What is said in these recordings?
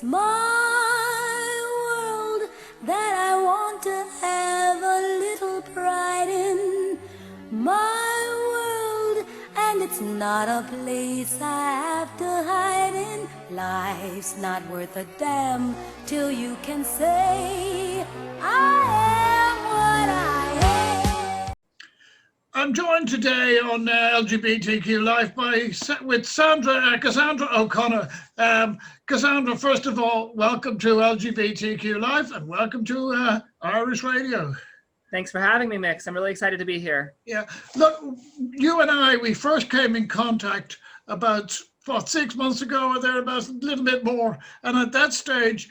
My world that I want to have a little pride in. My world, and it's not a place I have to hide in. Life's not worth a damn till you can say I am what I am. I'm joined today on LGBTQ Live with Cassandra O'Connor. Cassandra, first of all, welcome to LGBTQ Live and welcome to Irish Radio. Thanks for having me, Mix. I'm really excited to be here. Yeah, look, you and we first came in contact about, 6 months ago or thereabouts, a little bit more. And at that stage,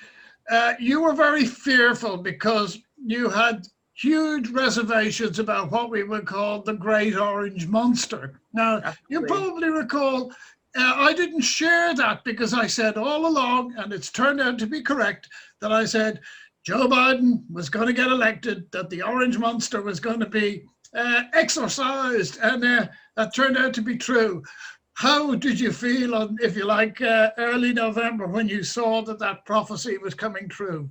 you were very fearful because you had huge reservations about what we would call the Great Orange Monster. Now, Absolutely. You probably recall, I didn't share that because I said all along, and it's turned out to be correct, that I said Joe Biden was going to get elected, that the Orange Monster was going to be exorcised, and that turned out to be true. How did you feel on, if you like, early November when you saw that prophecy was coming true?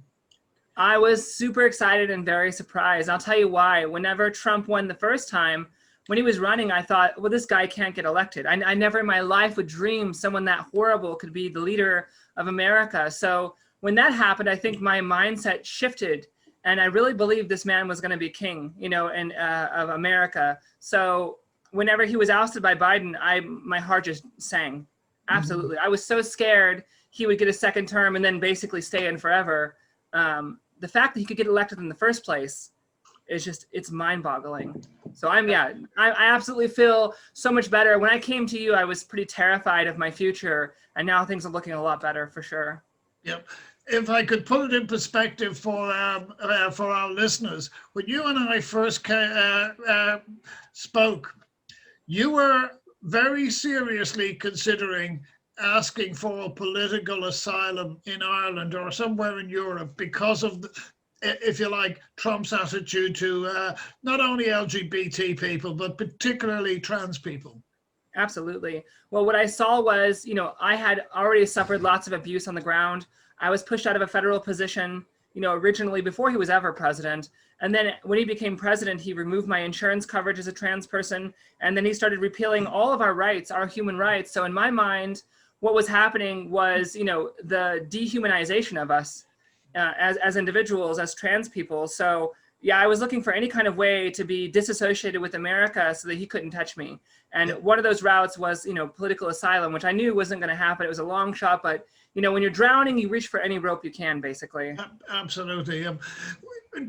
I was super excited and very surprised. I'll tell you why. Whenever Trump won the first time, when he was running, I thought, well, this guy can't get elected. I never in my life would dream someone that horrible could be the leader of America. So when that happened, I think my mindset shifted, and I really believed this man was going to be king, of America. So whenever he was ousted by Biden, my heart just sang. Absolutely. I was so scared he would get a second term and then basically stay in forever. The fact that he could get elected in the first place is it's mind-boggling. So I absolutely feel so much better. When I came to you, I was pretty terrified of my future, and now things are looking a lot better for sure. Yep. If I could put it in perspective for our listeners, when you and I first spoke, you were very seriously considering asking for political asylum in Ireland or somewhere in Europe because of, if you like, Trump's attitude to not only LGBT people, but particularly trans people. Absolutely. Well, what I saw was, I had already suffered lots of abuse on the ground. I was pushed out of a federal position, originally before he was ever president. And then when he became president, he removed my insurance coverage as a trans person. And then he started repealing all of our rights, our human rights. So in my mind, what was happening was, the dehumanization of us as individuals, as trans people. So yeah, I was looking for any kind of way to be disassociated with America so that he couldn't touch me. And one of those routes was, political asylum, which I knew wasn't going to happen. It was a long shot, but when you're drowning, you reach for any rope you can, basically. Absolutely.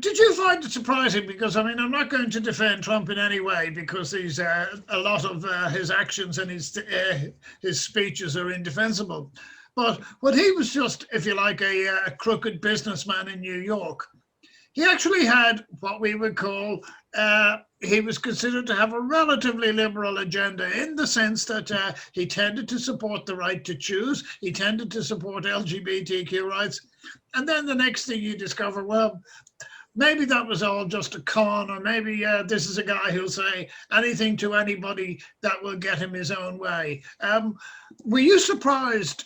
Did you find it surprising? Because, I'm not going to defend Trump in any way because he's a lot of his actions and his speeches are indefensible. But when he was just, if you like, a crooked businessman in New York, he actually had what we would call, he was considered to have a relatively liberal agenda in the sense that he tended to support the right to choose. He tended to support LGBTQ rights. And then the next thing you discover, well, maybe that was all just a con, or maybe this is a guy who'll say anything to anybody that will get him his own way. Were you surprised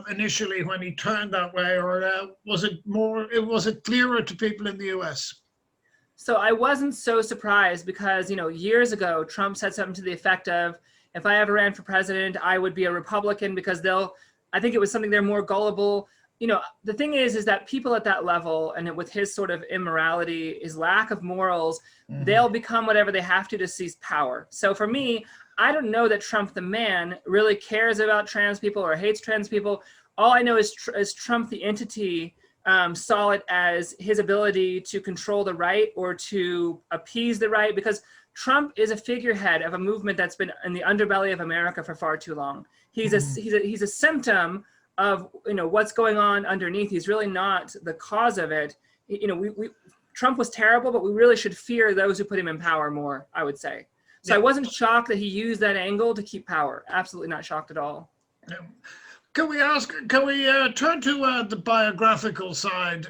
initially when he turned that way, or was it clearer to people in the US? So I wasn't so surprised because, years ago, Trump said something to the effect of, if I ever ran for president, I would be a Republican because I think it was something they're more gullible. The thing is that people at that level, and with his sort of immorality, his lack of morals, they'll become whatever they have to seize power. So for me, I don't know that Trump the man really cares about trans people or hates trans people. All I know is Trump the entity saw it as his ability to control the right or to appease the right, because Trump is a figurehead of a movement that's been in the underbelly of America for far too long. He's a symptom of what's going on underneath. He's really not the cause of it. Trump was terrible, but we really should fear those who put him in power more, I would say. So I wasn't shocked that he used that angle to keep power. Absolutely not shocked at all. Yeah. Can we turn to the biographical side?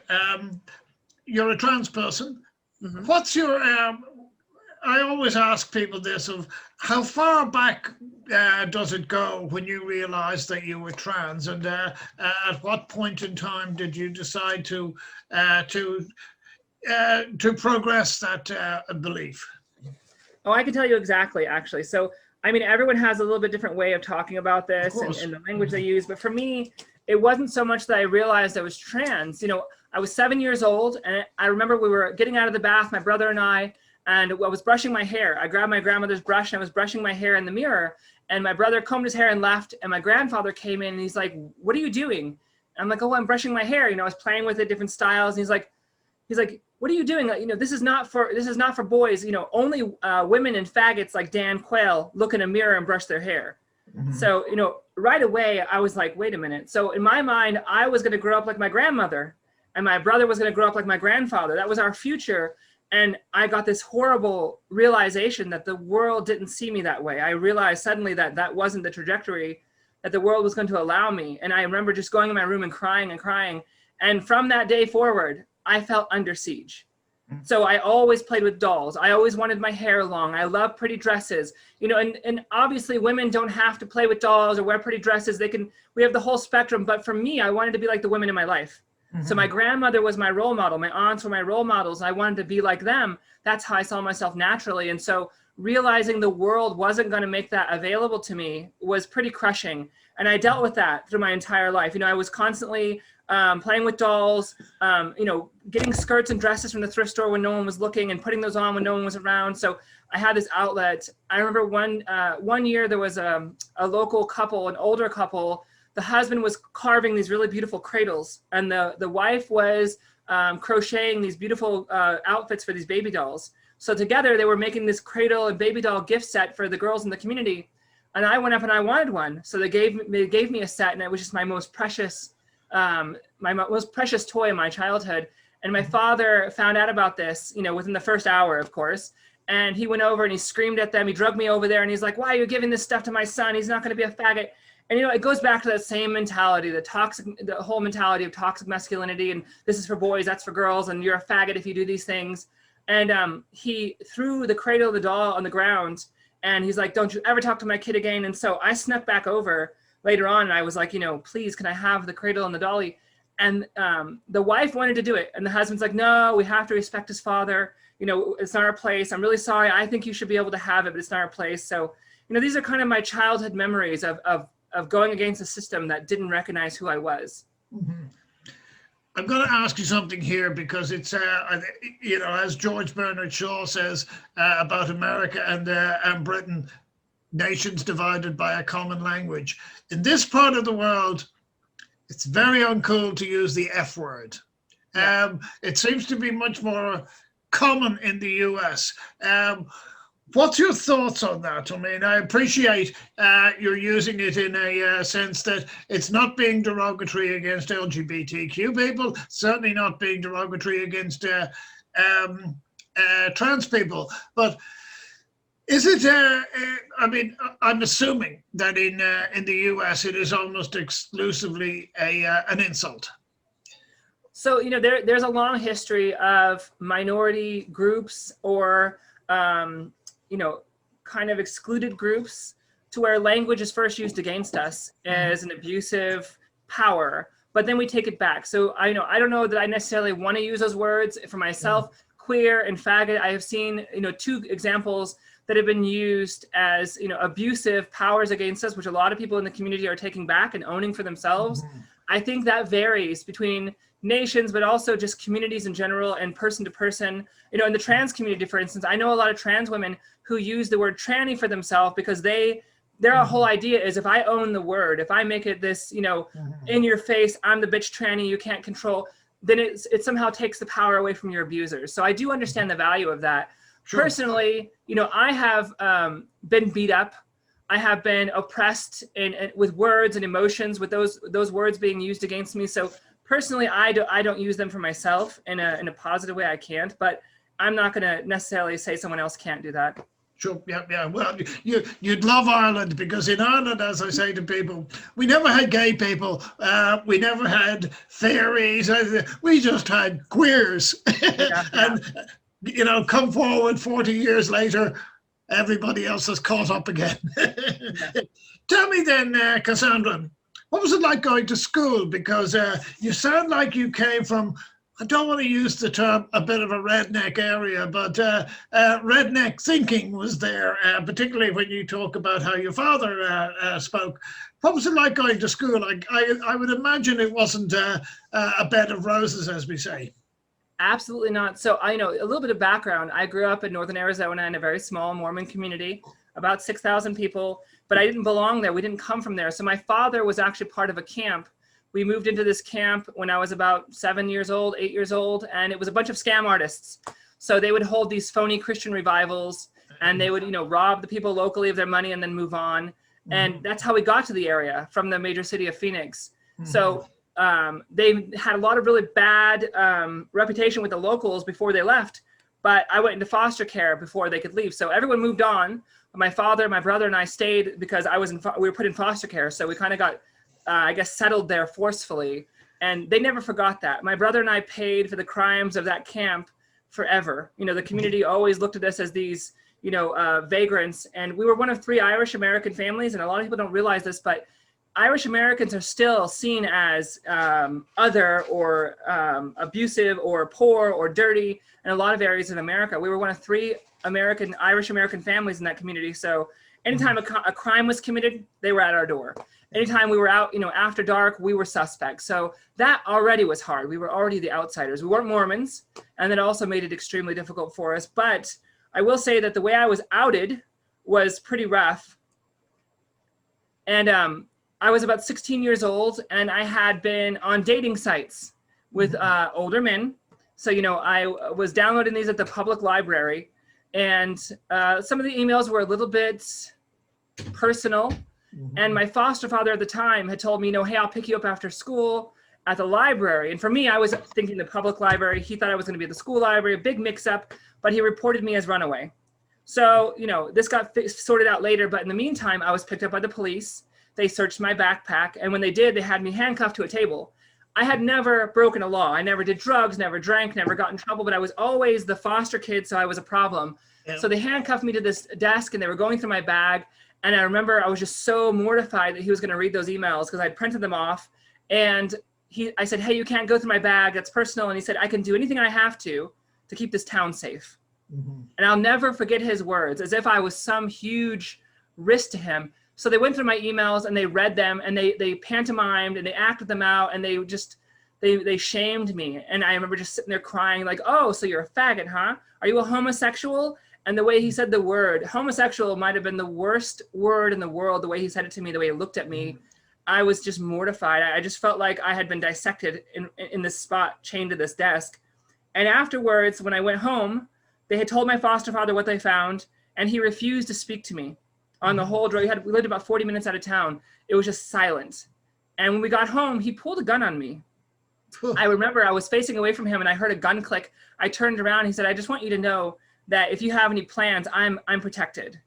You're a trans person. What's your I always ask people this, of how far back does it go when you realized that you were trans, and at what point in time did you decide to progress that belief? Oh, I can tell you exactly, actually. So, I mean, everyone has a little bit different way of talking about this and the language they use. But for me, it wasn't so much that I realized I was trans. You know, I was 7 years old, and I remember we were getting out of the bath, my brother and I was brushing my hair. I grabbed my grandmother's brush and I was brushing my hair in the mirror. And my brother combed his hair and left. And my grandfather came in and he's like, "What are you doing?" And I'm like, "Oh, I'm brushing my hair." You know, I was playing with it, different styles. And he's like, "What are you doing? You know, this is not for boys. You know, only women and faggots like Dan Quayle look in a mirror and brush their hair." Mm-hmm. So, you know, right away I was like, wait a minute. So in my mind, I was going to grow up like my grandmother, and my brother was going to grow up like my grandfather. That was our future. And I got this horrible realization that the world didn't see me that way. I realized suddenly that that wasn't the trajectory that the world was going to allow me. And I remember just going in my room and crying and crying. And from that day forward, I felt under siege. So I always played with dolls. I always wanted my hair long. I love pretty dresses, you know, and obviously women don't have to play with dolls or wear pretty dresses. We have the whole spectrum. But for me, I wanted to be like the women in my life. Mm-hmm. So my grandmother was my role model. My aunts were my role models. I wanted to be like them. That's how I saw myself naturally. And so realizing the world wasn't going to make that available to me was pretty crushing. And I dealt with that through my entire life. You know, I was constantly playing with dolls, you know, getting skirts and dresses from the thrift store when no one was looking and putting those on when no one was around. So I had this outlet. I remember one year there was a local couple, an older couple. The husband was carving these really beautiful cradles, and the wife was crocheting these beautiful outfits for these baby dolls. So together they were making this cradle and baby doll gift set for the girls in the community. And I went up and I wanted one. So they gave me a set, and it was just my most precious toy in my childhood. And my father found out about this, you know, within the first hour, of course. And he went over and he screamed at them. He drugged me over there and he's like, "Why are you giving this stuff to my son? He's not going to be a faggot." And, you know, it goes back to that same mentality, the whole mentality of toxic masculinity. And this is for boys, that's for girls. And you're a faggot if you do these things. And he threw the cradle of the doll on the ground. And he's like, "Don't you ever talk to my kid again." And so I snuck back over later on, and I was like, you know, "Please, can I have the cradle and the dolly?" And the wife wanted to do it. And the husband's like, "No, we have to respect his father. You know, it's not our place. I'm really sorry. I think you should be able to have it, but it's not our place." So, you know, these are kind of my childhood memories of going against a system that didn't recognize who I was. Mm-hmm. I'm going to ask you something here because it's, you know, as George Bernard Shaw says about America and Britain, nations divided by a common language. In this part of the world, it's very uncool to use the F word. Yeah. It seems to be much more common in the US. What's your thoughts on that? I mean, I appreciate you're using it in a sense that it's not being derogatory against LGBTQ people, certainly not being derogatory against trans people. But is it, I mean, I'm assuming that in the US it is almost exclusively an insult. So, you know, there's a long history of minority groups or you know, kind of excluded groups to where language is first used against us as an abusive power, but then we take it back. So I don't know that I necessarily want to use those words for myself. Queer and faggot, I have seen, you know, two examples that have been used as, you know, abusive powers against us, which a lot of people in the community are taking back and owning for themselves. I think that varies between nations, but also just communities in general and person to person. You know, in the trans community, for instance, I know a lot of trans women who use the word tranny for themselves because their whole idea is, if I own the word, if I make it this, you know, in your face, I'm the bitch tranny, you can't control, then it somehow takes the power away from your abusers. So I do understand the value of that. Sure. Personally, you know, I have been beat up. I have been oppressed with words and emotions, with those words being used against me. So personally, I don't use them for myself in a positive way. I can't, but I'm not going to necessarily say someone else can't do that. Sure. Yeah. Well, you'd love Ireland, because in Ireland, as I say to people, we never had gay people. We never had fairies. We just had queers. Yeah. And, you know, come forward 40 years later, everybody else has caught up again. Tell me then, Cassandra, what was it like going to school? Because you sound like you came from, I don't want to use the term a bit of a redneck area, but redneck thinking was there, particularly when you talk about how your father spoke. What was it like going to school? I would imagine it wasn't a bed of roses, as we say. Absolutely not. So I know a little bit of background. I grew up in northern Arizona in a very small Mormon community, about 6,000 people, but I didn't belong there. We didn't come from there. So my father was actually part of a camp. We moved into this camp when I was about 7 years old, 8 years old, and it was a bunch of scam artists. So they would hold these phony Christian revivals, and they would, rob the people locally of their money and then move on. And that's how we got to the area from the major city of Phoenix. So they had a lot of really bad reputation with the locals before they left, but I went into foster care before they could leave. So everyone moved on. My father, my brother, and I stayed because we were put in foster care. So we kind of got, I guess, settled there forcefully. And they never forgot that. My brother and I paid for the crimes of that camp forever. The community always looked at us as these, vagrants. And we were one of 3 Irish American families. And a lot of people don't realize this, but Irish Americans are still seen as other or abusive or poor or dirty in a lot of areas of America. We were one of 3 Irish American families in that community. So anytime a crime was committed, they were at our door. Anytime we were out, after dark, we were suspects. So that already was hard. We were already the outsiders. We weren't Mormons, and that also made it extremely difficult for us. But I will say that the way I was outed was pretty rough. And I was about 16 years old, and I had been on dating sites with older men. So, I was downloading these at the public library, and some of the emails were a little bit personal. And my foster father at the time had told me, hey, I'll pick you up after school at the library. And for me, I was thinking the public library. He thought I was going to be at the school library, a big mix-up, but he reported me as runaway. So, this got sorted out later. But in the meantime, I was picked up by the police. They searched my backpack. And when they did, they had me handcuffed to a table. I had never broken a law. I never did drugs, never drank, never got in trouble, but I was always the foster kid, so I was a problem. Yeah. So they handcuffed me to this desk, and they were going through my bag. And I remember I was just so mortified that he was going to read those emails because I'd printed them off. And I said, hey, you can't go through my bag. That's personal. And he said, I can do anything I have to keep this town safe. And I'll never forget his words, as if I was some huge risk to him. So they went through my emails and they read them, and they pantomimed and they acted them out, and they shamed me. And I remember just sitting there crying like, oh, so you're a faggot, huh? Are you a homosexual? And the way he said the word homosexual might have been the worst word in the world. The way he said it to me, the way he looked at me, I was just mortified. I just felt like I had been dissected in this spot, chained to this desk. And afterwards, when I went home, they had told my foster father what they found, and he refused to speak to me on the whole drive. We lived about 40 minutes out of town. It was just silent. And when we got home, he pulled a gun on me. I remember I was facing away from him, and I heard a gun click. I turned around. He said, I just want you to know that if you have any plans, I'm protected.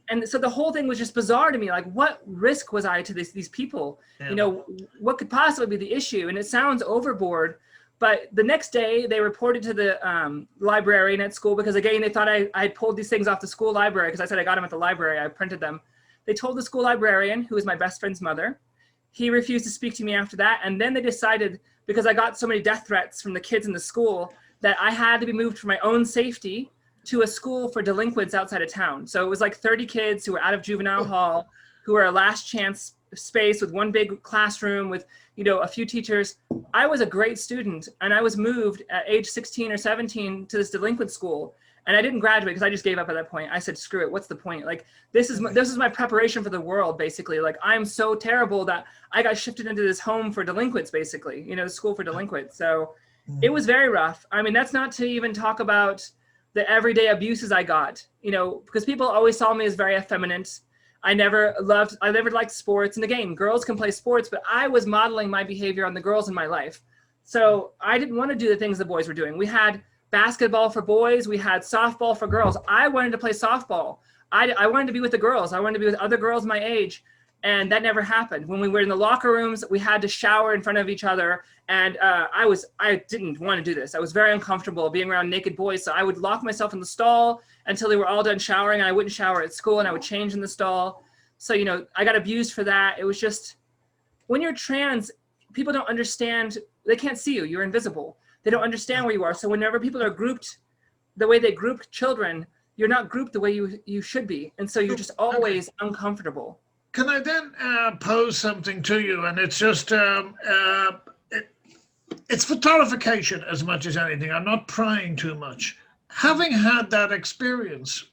And so the whole thing was just bizarre to me. Like, what risk was I to these people? Yeah. What could possibly be the issue? And it sounds overboard, but the next day they reported to the librarian at school, because again, they thought I had pulled these things off the school library, because I said I got them at the library. I printed them. They told the school librarian, who was my best friend's mother. He refused to speak to me after that. And then they decided, because I got so many death threats from the kids in the school, that I had to be moved for my own safety to a school for delinquents outside of town. So it was like 30 kids who were out of juvenile hall, who were a last chance space with one big classroom with, a few teachers. I was a great student, and I was moved at age 16 or 17 to this delinquent school. And I didn't graduate because I just gave up at that point. I said, screw it. What's the point? Like, this is my preparation for the world, basically. Like, I'm so terrible that I got shifted into this home for delinquents, basically, the school for delinquents. So it was very rough. I mean, that's not to even talk about the everyday abuses I got, because people always saw me as very effeminate. I never liked sports. And again, girls can play sports, but I was modeling my behavior on the girls in my life. So I didn't want to do the things the boys were doing. We had basketball for boys. We had softball for girls. I wanted to play softball. I wanted to be with the girls. I wanted to be with other girls my age. And that never happened. When we were in the locker rooms, we had to shower in front of each other. And I didn't want to do this. I was very uncomfortable being around naked boys. So I would lock myself in the stall until they were all done showering. And I wouldn't shower at school, and I would change in the stall. So, you know, I got abused for that. It was just, when you're trans, people don't understand. They can't see you. You're invisible. They don't understand where you are. So whenever people are grouped, the way they group children, you're not grouped the way you should be. And so you're just always uncomfortable. Can I then pose something to you? And it's just, it's photographication as much as anything. I'm not prying too much. Having had that experience,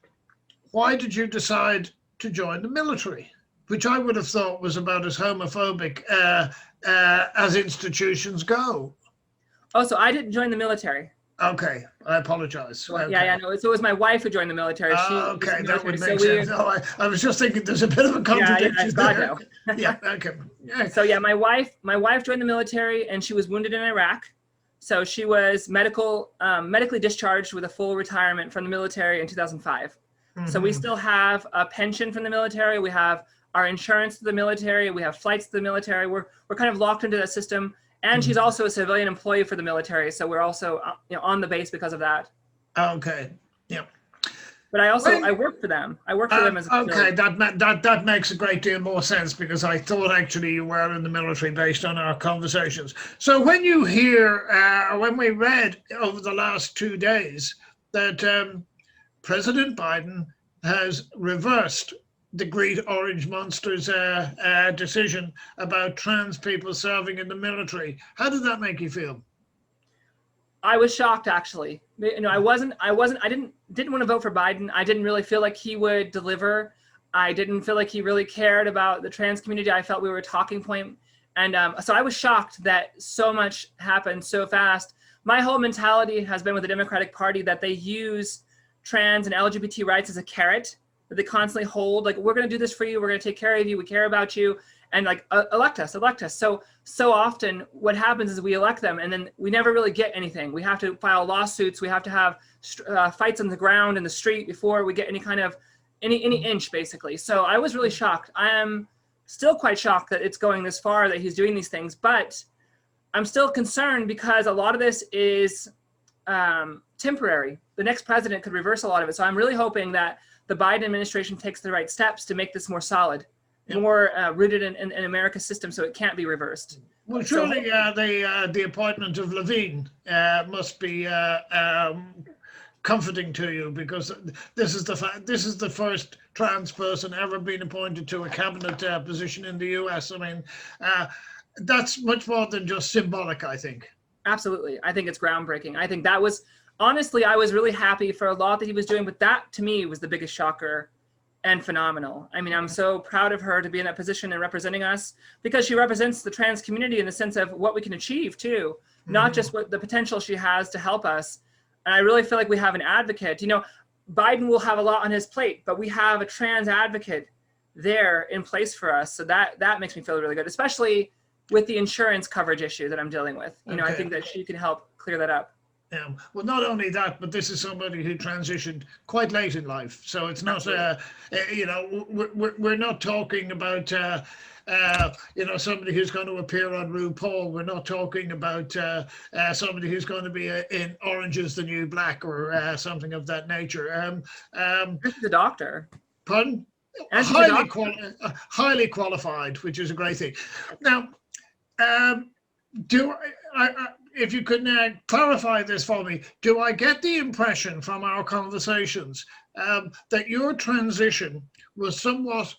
why did you decide to join the military? Which I would have thought was about as homophobic as institutions go. Oh, so I didn't join the military. Okay, I apologize. Okay. Yeah, no. So it was my wife who joined the military. Okay, that would make sense. Oh, I was just thinking there's a bit of a contradiction there. Yeah, okay. Yeah. So yeah, my wife joined the military, and she was wounded in Iraq. So she was medically discharged with a full retirement from the military in 2005. Mm-hmm. So we still have a pension from the military. We have our insurance to the military. We have flights to the military. We're kind of locked into that system. And she's also a civilian employee for the military, so we're also on the base because of that. Okay, yeah. But I work for them. I work for them as a okay. That makes a great deal more sense, because I thought actually you were in the military based on our conversations. So when you hear, when we read over the last 2 days that President Biden has reversed the great orange monster's decision about trans people serving in the military, how did that make you feel? I was shocked, actually. You know, I didn't want to vote for Biden. I didn't really feel like he would deliver. I didn't feel like he really cared about the trans community. I felt we were a talking point. And so I was shocked that so much happened so fast. My whole mentality has been with the Democratic Party that they use trans and LGBT rights as a carrot that they constantly hold, like, we're going to do this for you, we're going to take care of you, we care about you, and like elect us. So often what happens is we elect them, and then we never really get anything. We have to file lawsuits, we have to have fights on the ground in the street before we get any kind of any inch, basically. So I was really shocked. I am still quite shocked that it's going this far, that he's doing these things, but I'm still concerned because a lot of this is temporary. The next president could reverse a lot of it. So I'm really hoping that the Biden administration takes the right steps to make this more solid, more rooted in America's system, so it can't be reversed. Well, surely the appointment of Levine must be comforting to you, because this is the first trans person ever being appointed to a cabinet position in the US. I mean, that's much more than just symbolic, I think. Absolutely. I think it's groundbreaking. I think that was, honestly, I was really happy for a lot that he was doing, but that to me was the biggest shocker and phenomenal. I mean, I'm so proud of her to be in that position and representing us, because she represents the trans community in the sense of what we can achieve too, not just what the potential she has to help us. And I really feel like we have an advocate. You know, Biden will have a lot on his plate, but we have a trans advocate there in place for us. So that makes me feel really good, especially with the insurance coverage issue that I'm dealing with. You know, I think that she can help clear that up. Well, not only that, but this is somebody who transitioned quite late in life. So it's not, you know, we're not talking about, you know, somebody who's going to appear on RuPaul. We're not talking about somebody who's going to be in Orange is the New Black or something of that nature. The doctor. Pardon? Highly qualified, which is a great thing. Now, if you could clarify this for me, do I get the impression from our conversations that your transition was somewhat,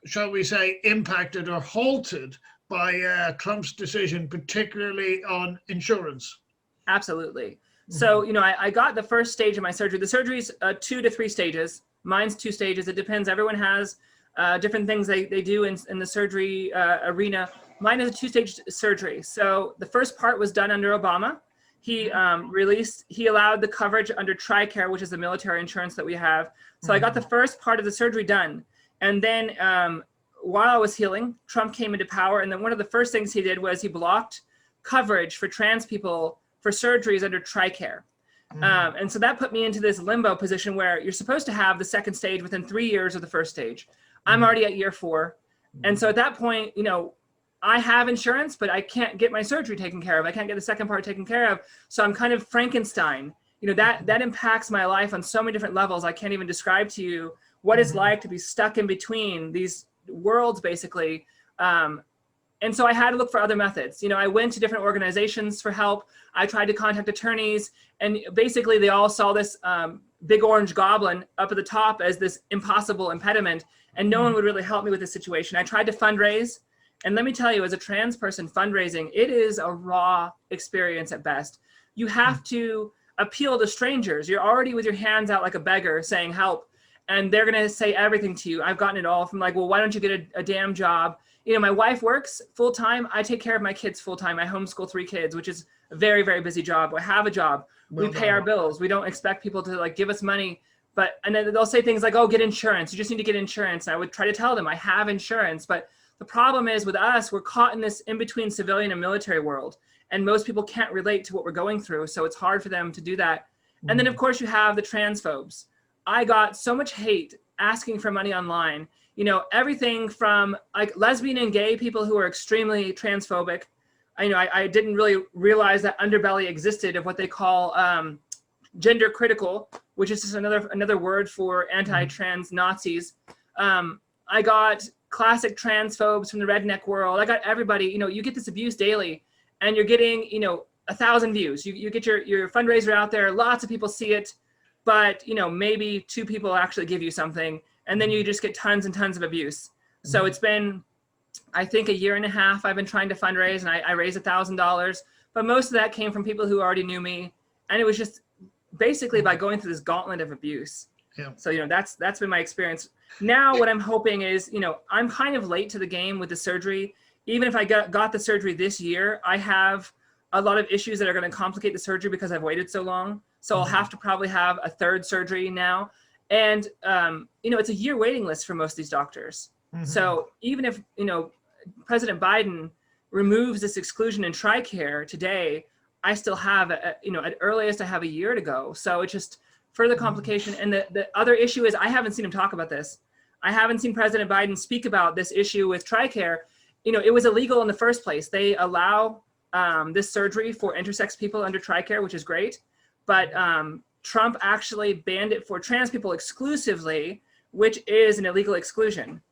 shall we say, impacted or halted by Trump's decision, particularly on insurance? Absolutely. So, you know, I got the first stage of my surgery. The surgery's 2 to 3 stages. Mine's 2 stages. It depends. Everyone has different things they do in the surgery arena. Mine is a 2-stage surgery. So the first part was done under Obama. He allowed the coverage under TRICARE, which is the military insurance that we have. So I got the first part of the surgery done. And then while I was healing, Trump came into power. And then one of the first things he did was he blocked coverage for trans people for surgeries under TRICARE. And so that put me into this limbo position where you're supposed to have the second stage within 3 years of the first stage. I'm already at year 4. And so at that point, I have insurance, but I can't get my surgery taken care of. I can't get the second part taken care of. So I'm kind of Frankenstein. That impacts my life on so many different levels. I can't even describe to you what it's like to be stuck in between these worlds, basically. And so I had to look for other methods. I went to different organizations for help. I tried to contact attorneys, and basically they all saw this big orange goblin up at the top as this impossible impediment, and no one would really help me with this situation. I tried to fundraise, and let me tell you, as a trans person, fundraising, it is a raw experience at best. You have to appeal to strangers. You're already with your hands out like a beggar saying help, and they're gonna say everything to you. I've gotten it all from like, well, why don't you get a damn job? My wife works full-time. I take care of my kids full-time. I homeschool 3 kids, which is a very, very busy job. I have a job. We pay our bills. We don't expect people to like give us money, and then they'll say things like, oh, get insurance. You just need to get insurance. And I would try to tell them I have insurance. But the problem is with us, we're caught in this in-between civilian and military world. And most people can't relate to what we're going through. So it's hard for them to do that. And then of course you have the transphobes. I got so much hate asking for money online. Everything from like lesbian and gay people who are extremely transphobic. I didn't really realize that underbelly existed of what they call gender critical, which is just another word for anti-trans Nazis. I got classic transphobes from the redneck world. I got everybody. You get this abuse daily, and you're getting 1,000 views. You get your fundraiser out there. Lots of people see it, but maybe 2 people actually give you something. And then you just get tons and tons of abuse. So it's been, I think, 1.5 years I've been trying to fundraise, and I raised $1,000, but most of that came from people who already knew me. And it was just basically by going through this gauntlet of abuse. Yeah. So, that's been my experience. Now what I'm hoping is, I'm kind of late to the game with the surgery. Even if I got the surgery this year, I have a lot of issues that are going to complicate the surgery because I've waited so long. So I'll have to probably have a 3rd surgery now. And, it's a 1 year waiting list for most of these doctors. So even if, President Biden removes this exclusion in TRICARE today, I still have, at earliest, I have 1 year to go. So it's just further complication. And the other issue is I haven't seen him talk about this. I haven't seen President Biden speak about this issue with TRICARE. It was illegal in the first place. They allow this surgery for intersex people under TRICARE, which is great. But Trump actually banned it for trans people exclusively, which is an illegal exclusion.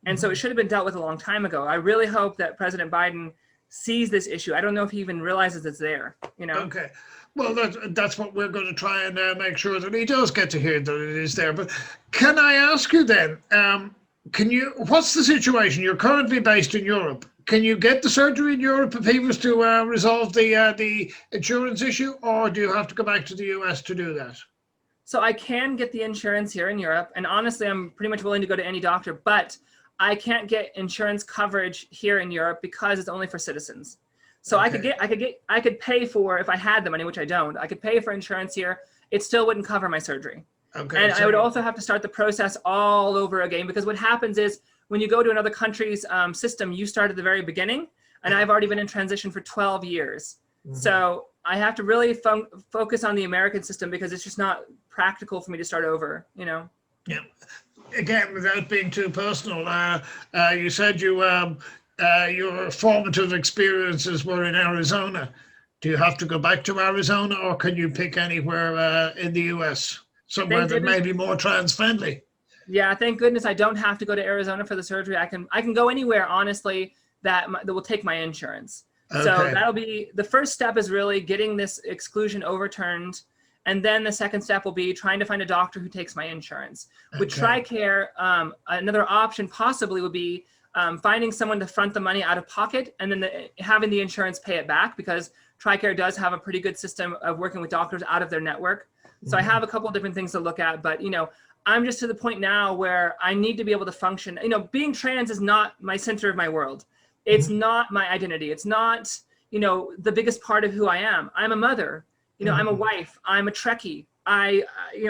And so it should have been dealt with a long time ago. I really hope that President Biden sees this issue. I don't know if he even realizes it's there, Okay. Well, that's what we're going to try and make sure that he does get to hear that it is there. But can I ask you then, what's the situation? You're currently based in Europe. Can you get the surgery in Europe if he was to resolve the insurance issue, or do you have to go back to the US to do that? So I can get the insurance here in Europe, and honestly, I'm pretty much willing to go to any doctor, but I can't get insurance coverage here in Europe because it's only for citizens. So okay. I could pay for, if I had the money, which I don't, I could pay for insurance here. It still wouldn't cover my surgery. Okay. And I would also have to start the process all over again, because what happens is, when you go to another country's system, you start at the very beginning, and I've already been in transition for 12 years. So I have to really focus on the American system because it's just not practical for me to start over, Yeah. Again, without being too personal, you said your formative experiences were in Arizona. Do you have to go back to Arizona, or can you pick anywhere in the US, somewhere that may be more trans-friendly? Yeah, thank goodness I don't have to go to Arizona for the surgery. I can go anywhere, honestly, that will take my insurance. Okay. So that'll be, the first step is really getting this exclusion overturned. And then the second step will be trying to find a doctor who takes my insurance. Okay. With TRICARE, another option possibly would be finding someone to front the money out of pocket, and then having the insurance pay it back, because TRICARE does have a pretty good system of working with doctors out of their network. So I have a couple of different things to look at, but I'm just to the point now where I need to be able to function. Being trans is not my center of my world. It's not my identity. It's not, the biggest part of who I am. I'm a mother, I'm a wife, I'm a Trekkie. I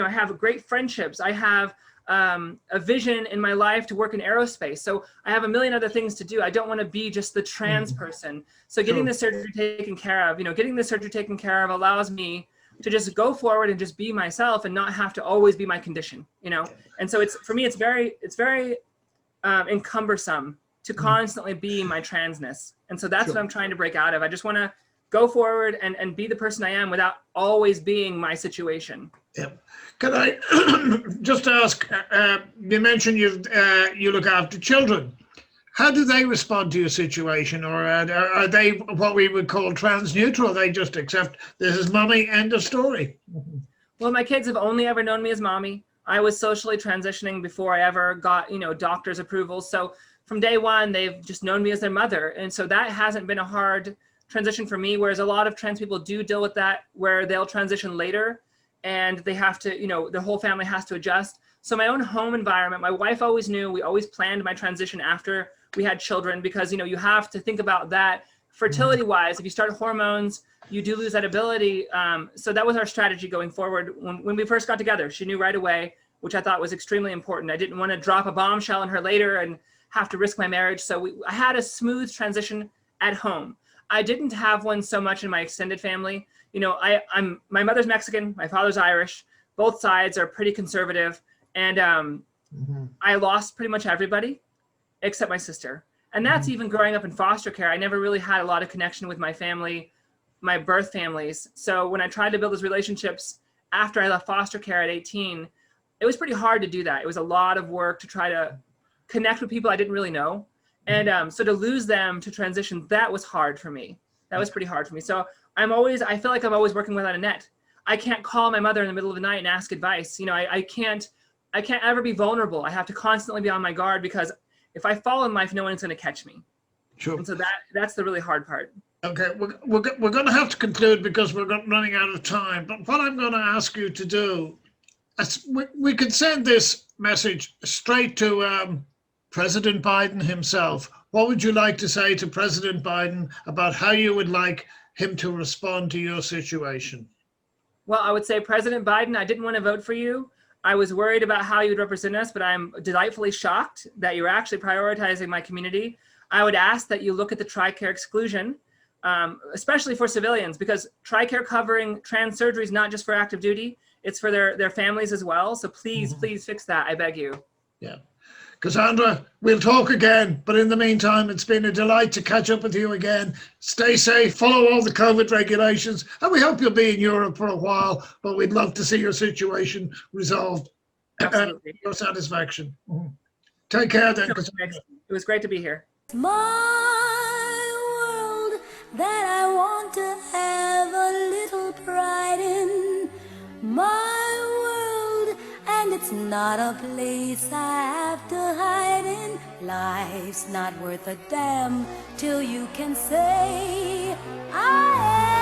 have great friendships. I have a vision in my life to work in aerospace. So I have a million other things to do. I don't want to be just the trans person. So getting the surgery taken care of, allows me to just go forward and just be myself and not have to always be my condition, And so for me, it's very encumbersome to constantly be my transness. And so that's what I'm trying to break out of. I just want to go forward and be the person I am without always being my situation. Yeah. Can I just ask, you mentioned you look after children. How do they respond to your situation? Or are they what we would call trans neutral? They just accept this is mommy, end of story? Well, my kids have only ever known me as mommy. I was socially transitioning before I ever got, doctor's approval. So from day one, they've just known me as their mother. And so that hasn't been a hard transition for me, whereas a lot of trans people do deal with that, where they'll transition later and they have to, their whole family has to adjust. So my own home environment, my wife always knew, we always planned my transition after we had children, because, you have to think about that fertility wise. If you start hormones, you do lose that ability. So that was our strategy going forward. When we first got together, she knew right away, which I thought was extremely important. I didn't want to drop a bombshell on her later and have to risk my marriage. So I had a smooth transition at home. I didn't have one so much in my extended family. My mother's Mexican, my father's Irish. Both sides are pretty conservative. And I lost pretty much everybody except my sister. And that's even growing up in foster care. I never really had a lot of connection with my family, my birth families. So when I tried to build those relationships after I left foster care at 18, it was pretty hard to do that. It was a lot of work to try to connect with people I didn't really know. And so to lose them, to transition, that was hard for me. That was pretty hard for me. So I feel like I'm always working without a net. I can't call my mother in the middle of the night and ask advice. I can't ever be vulnerable. I have to constantly be on my guard, because if I fall in life, no one's going to catch me. Sure. And so that's the really hard part. Okay, we're going to have to conclude because we're running out of time. But what I'm going to ask you to do, we could send this message straight to President Biden himself. What would you like to say to President Biden about how you would like him to respond to your situation? Well, I would say, President Biden, I didn't want to vote for you. I was worried about how you would represent us, but I'm delightfully shocked that you're actually prioritizing my community. I would ask that you look at the TRICARE exclusion, especially for civilians, because TRICARE covering trans surgery is not just for active duty, it's for their families as well. So please, please fix that. I beg you. Yeah. Cassandra, we'll talk again. But in the meantime, it's been a delight to catch up with you again. Stay safe, follow all the COVID regulations, and we hope you'll be in Europe for a while, but we'd love to see your situation resolved. Absolutely. Your satisfaction. Take care then, Cassandra. It was great to be here. My world that I want to have a little pride in. My world, and it's not a place I have to hide in. Life's not worth a damn till you can say I am.